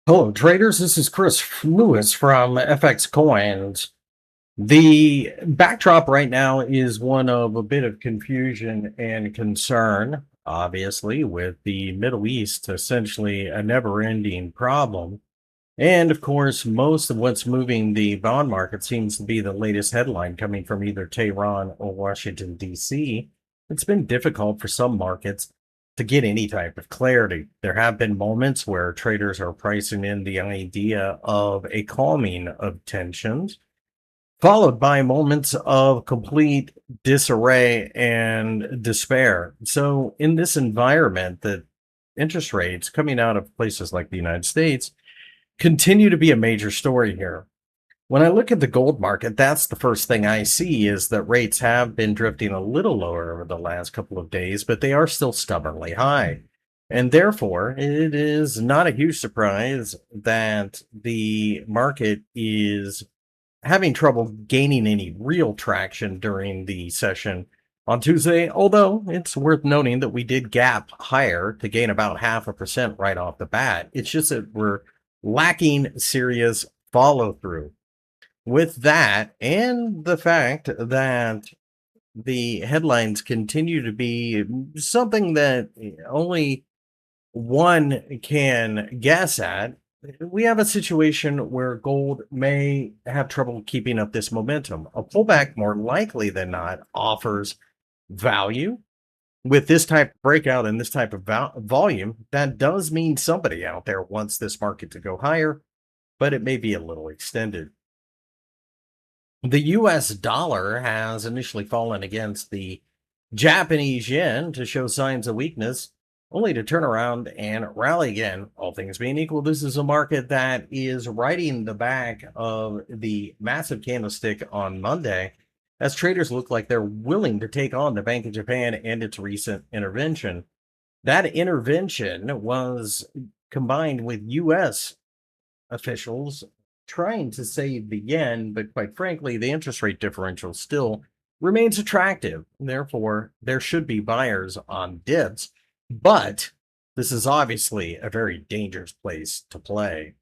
Hello, traders. This is Chris Lewis from FX Coins. The backdrop right now is one of a bit of confusion and concern, obviously, with the Middle East essentially a never ending problem. And of course, most of what's moving the bond market seems to be the latest headline coming from either Tehran or Washington, D.C. It's been difficult for some markets to get any type of clarity. There have been moments where traders are pricing in the idea of a calming of tensions, followed by moments of complete disarray and despair. So, in this environment, that interest rates coming out of places like the United States continue to be a major story here. When I look at the gold market, that's the first thing I see is that rates have been drifting a little lower over the last couple of days, but they are still stubbornly high. And therefore, it is not a huge surprise that the market is having trouble gaining any real traction during the session on Tuesday. Although it's worth noting that we did gap higher to gain about 0.5% right off the bat. It's just that we're lacking serious follow through. With that, and the fact that the headlines continue to be something that only one can guess at, we have a situation where gold may have trouble keeping up this momentum. A pullback, more likely than not, offers value. With this type of breakout and this type of volume, that does mean somebody out there wants this market to go higher, but it may be a little extended. The US dollar has initially fallen against the Japanese yen to show signs of weakness, only to turn around and rally again. All things being equal, this is a market that is riding the back of the massive candlestick on Monday, as traders look like they're willing to take on the Bank of Japan and its recent intervention. That intervention was combined with US officials trying to save the yen, but quite frankly, the interest rate differential still remains attractive. Therefore, there should be buyers on dips, but this is obviously a very dangerous place to play.